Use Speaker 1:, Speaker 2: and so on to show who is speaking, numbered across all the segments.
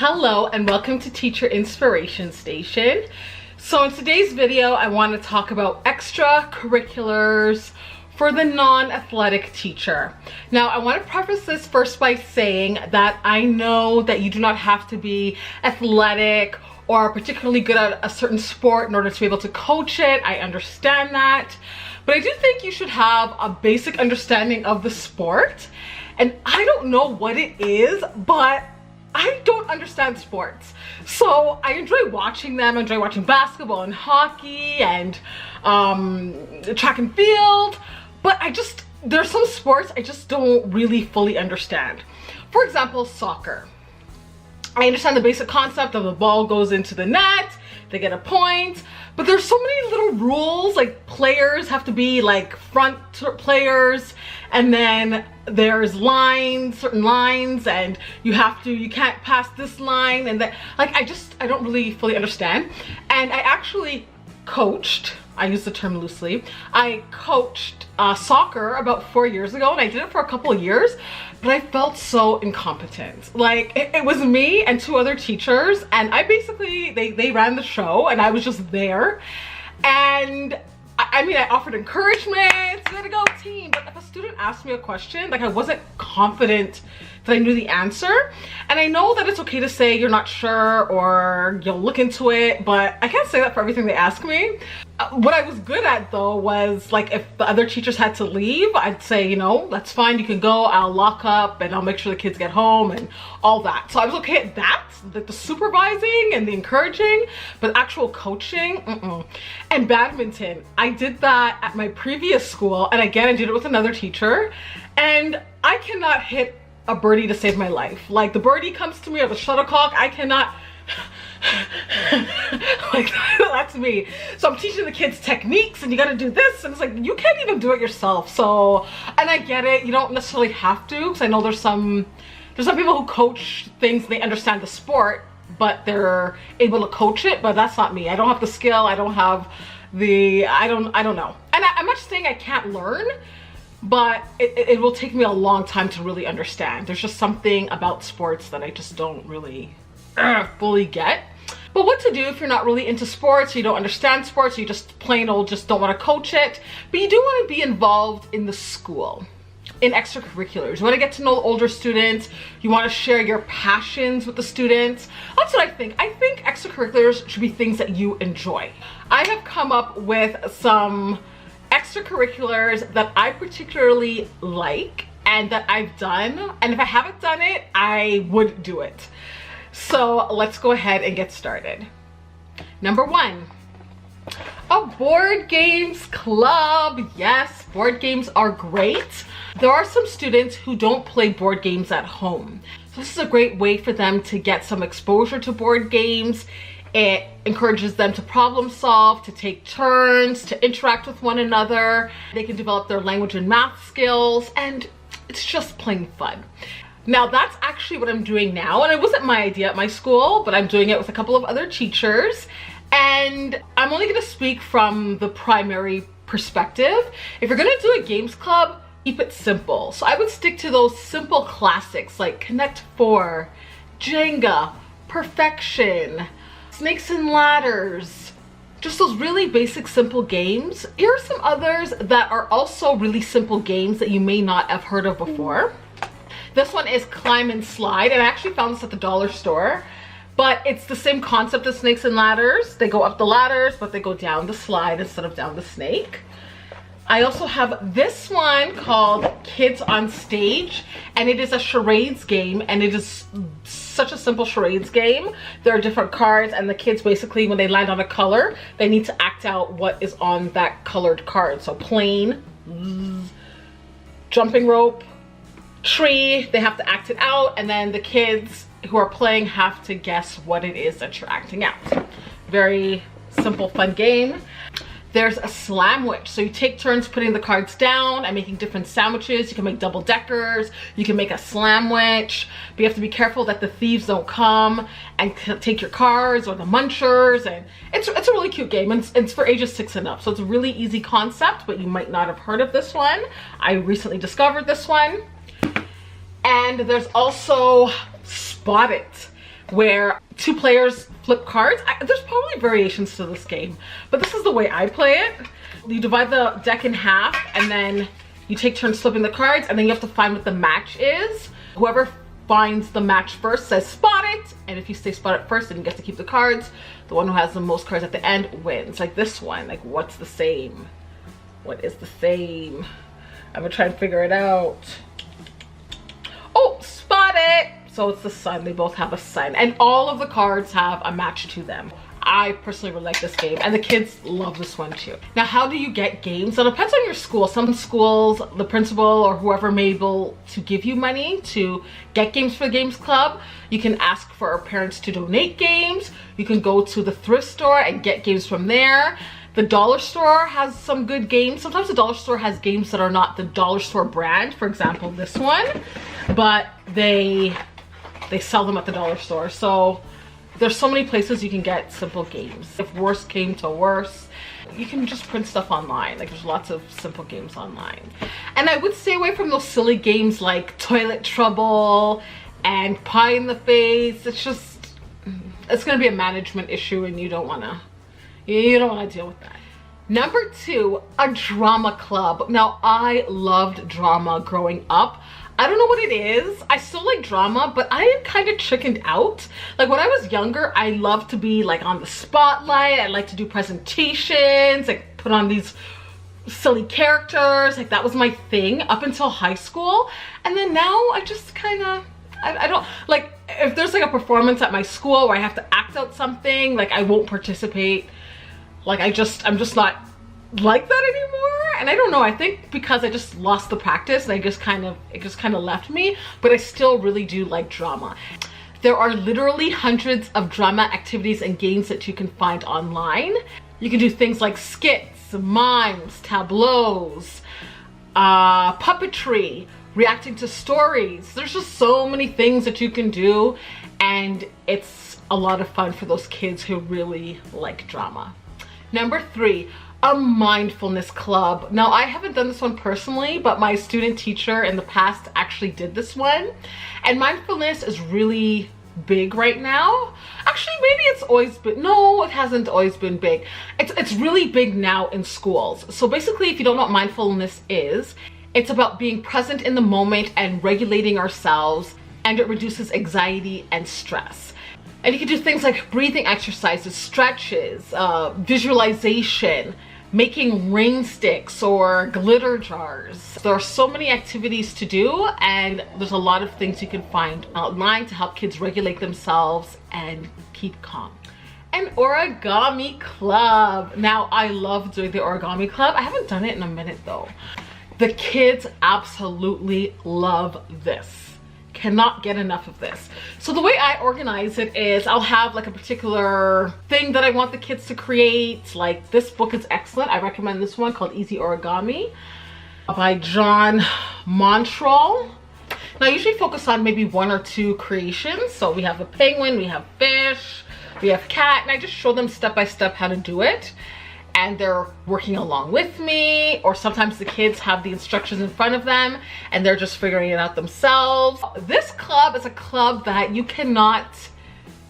Speaker 1: Hello and welcome to Teacher Inspiration Station. So in today's video, I want to talk about extracurriculars for the non-athletic teacher. Now, I want to preface this first by saying that I know that you do not have to be athletic or particularly good at a certain sport in order to be able to coach it. I understand that. But I do think you should have a basic understanding of the sport. And I don't know what it is, but I don't understand sports. So I enjoy watching them. I enjoy watching basketball and hockey and track and field. But there's some sports I just don't really fully understand. For example, soccer. I understand the basic concept of the ball goes into the net, they get a point, but there's so many little rules, like players have to be like front players, and then there's lines, certain lines, and you can't pass this line, and that, like, I don't really fully understand. And I actually coached, I use the term loosely, I coached soccer about 4 years ago, and I did it for a couple of years, but I felt so incompetent. Like, it was me and two other teachers, and I basically, they ran the show, and I was just there. And I mean, I offered encouragement, way to go team, but if a student asked me a question, like, I wasn't confident that I knew the answer. And I know that it's okay to say you're not sure or you'll look into it, but I can't say that for everything they ask me. What I was good at though was, like, if the other teachers had to leave, I'd say, you know, that's fine, you can go, I'll lock up and I'll make sure the kids get home and all that. So I was okay at that, like the supervising and the encouraging, but actual coaching, And badminton, I did that at my previous school, and again, I did it with another teacher, and I cannot hit a birdie to save my life. Like, the birdie comes to me or the shuttlecock, I cannot. Like, that's me. So I'm teaching the kids techniques, and you got to do this, and it's like, you can't even do it yourself. So, and I get it, you don't necessarily have to, because I know there's some people who coach things, they understand the sport, but they're able to coach it, but that's not me. I don't have the skill, I don't have the, I don't know. And I'm not saying I can't learn, but it will take me a long time to really understand. There's just something about sports that I just don't really fully get. But what to do if you're not really into sports, you don't understand sports, you just plain old just don't want to coach it, but you do want to be involved in the school, in extracurriculars. You want to get to know older students, you want to share your passions with the students. That's what I think. I think extracurriculars should be things that you enjoy. I have come up with some extracurriculars that I particularly like and that I've done, and if I haven't done it, I would do it. So let's go ahead and get started. Number 1, a board games club. Yes, board games are great. There are some students who don't play board games at home. So this is a great way for them to get some exposure to board games. It encourages them to problem solve, to take turns, to interact with one another. They can develop their language and math skills, and it's just plain fun. Now, that's actually what I'm doing now, and it wasn't my idea at my school, but I'm doing it with a couple of other teachers, and I'm only going to speak from the primary perspective. If you're going to do a games club, keep it simple. So I would stick to those simple classics like Connect 4, Jenga, Perfection, Snakes and Ladders, just those really basic simple games. Here are some others that are also really simple games that you may not have heard of before. This one is Climb and Slide, and I actually found this at the dollar store, but it's the same concept as Snakes and Ladders. They go up the ladders, but they go down the slide instead of down the snake. I also have this one called Kids on Stage, and it is a charades game, and it is such a simple charades game. There are different cards, and the kids basically, when they land on a color, they need to act out what is on that colored card. So plane, jumping rope, tree, they have to act it out, and then the kids who are playing have to guess what it is that you're acting out. Very simple, fun game. There's a slamwich. So you take turns putting the cards down and making different sandwiches. You can make double deckers. You can make a slamwich. But you have to be careful that the thieves don't come and take your cards, or the munchers. And it's a really cute game. And it's for ages 6 and up. So it's a really easy concept, but you might not have heard of this one. I recently discovered this one. And there's also Spot It. where 2 players flip cards. There's probably variations to this game, but this is the way I play it. You divide the deck in half, and then you take turns flipping the cards, and then you have to find what the match is. Whoever finds the match first says spot it, and if you say spot it first, then you get to keep the cards. The one who has the most cards at the end wins. Like this one, like what's the same? What is the same? I'm gonna try and figure it out. Oh, spot it! So it's the sun. They both have a sun, and all of the cards have a match to them. I personally really like this game, and the kids love this one too. Now, how do you get games? It depends on your school. Some schools, the principal or whoever may be able to give you money to get games for the games club. You can ask for our parents to donate games. You can go to the thrift store and get games from there. The dollar store has some good games. Sometimes the dollar store has games that are not the dollar store brand. For example, this one, but they sell them at the dollar store. So there's so many places you can get simple games. If worse came to worse, you can just print stuff online. Like there's lots of simple games online. And I would stay away from those silly games like Toilet Trouble and Pie in the Face. It's gonna be a management issue, and you don't wanna deal with that. Number 2, a drama club. Now, I loved drama growing up. I don't know what it is. I still like drama, but I am kind of chickened out. Like when I was younger, I loved to be like on the spotlight. I like to do presentations, like put on these silly characters. Like that was my thing up until high school. And then now I just kind of, I don't, like if there's like a performance at my school where I have to act out something, like I won't participate. Like I'm just not like that anymore. And I don't know, I think because I just lost the practice and it just kind of left me, but I still really do like drama. There are literally hundreds of drama activities and games that you can find online. You can do things like skits, mimes, tableaus, puppetry, reacting to stories. There's just so many things that you can do, and it's a lot of fun for those kids who really like drama. Number 3, a mindfulness club. Now, I haven't done this one personally, but my student teacher in the past actually did this one. And mindfulness is really big right now. Actually, maybe it's always been, no, it hasn't always been big. It's really big now in schools. So basically, if you don't know what mindfulness is, it's about being present in the moment and regulating ourselves, and it reduces anxiety and stress. And you can do things like breathing exercises, stretches, visualization, making ring sticks or glitter jars. There are so many activities to do, and there's a lot of things you can find online to help kids regulate themselves and keep calm. An origami club. Now, I love doing the origami club. I haven't done it in a minute though. The kids absolutely love this. Cannot get enough of this. So the way I organize it is I'll have like a particular thing that I want the kids to create. Like this book is excellent. I recommend this one called Easy Origami by John Montrell. Now I usually focus on maybe 1 or 2 creations. So we have a penguin, we have fish, we have cat, and I just show them step by step how to do it. And they're working along with me, or sometimes the kids have the instructions in front of them and they're just figuring it out themselves. This club is a club that you cannot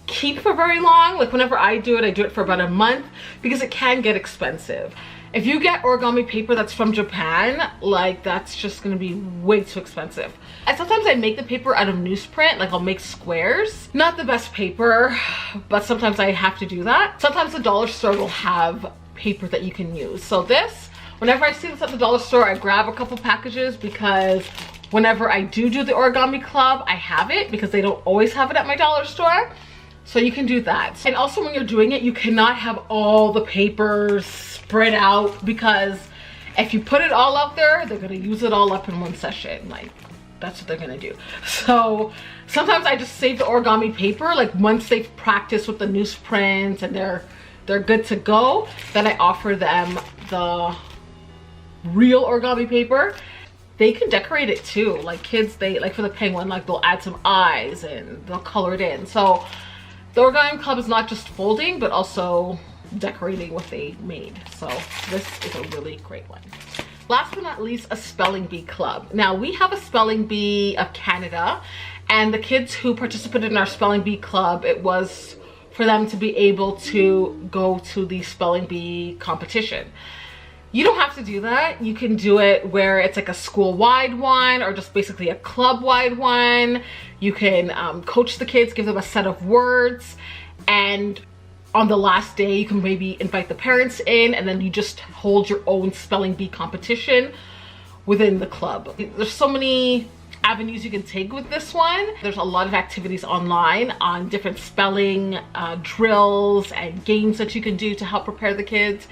Speaker 1: keep for very long. Like whenever I do it for about a month because it can get expensive. If you get origami paper that's from Japan, like that's just gonna be way too expensive. And sometimes I make the paper out of newsprint, like I'll make squares. Not the best paper, but sometimes I have to do that. Sometimes the dollar store will have paper that you can use. So this, whenever I see this at the dollar store, I grab a couple packages because whenever I do the origami club, I have it because they don't always have it at my dollar store. So you can do that. And also when you're doing it, you cannot have all the papers spread out because if you put it all out there, they're gonna use it all up in one session. Like that's what they're gonna do. So sometimes I just save the origami paper, like once they've practiced with the newsprint and they're good to go, then I offer them the real origami paper. They can decorate it too. Like kids, they like for the penguin, like they'll add some eyes and they'll color it in. So the origami club is not just folding, but also decorating what they made. So this is a really great one. Last but not least, a spelling bee club. Now we have a spelling bee of Canada, And the kids who participated in our spelling bee club, it was for them to be able to go to the spelling bee competition. You don't have to do that. You can do it where it's like a school-wide one or just basically a club-wide one. You can coach the kids, give them a set of words, and on the last day you can maybe invite the parents in, and then you just hold your own spelling bee competition within the club. There's so many avenues you can take with this one. There's a lot of activities online on different spelling drills and games that you can do to help prepare the kids.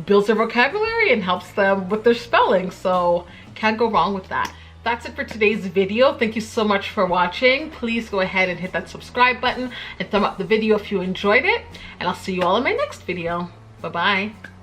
Speaker 1: Builds their vocabulary and helps them with their spelling, so can't go wrong with that. That's it for today's video. Thank you so much for watching. Please go ahead and hit that subscribe button and thumb up the video if you enjoyed it, and I'll see you all in my next video. Bye bye.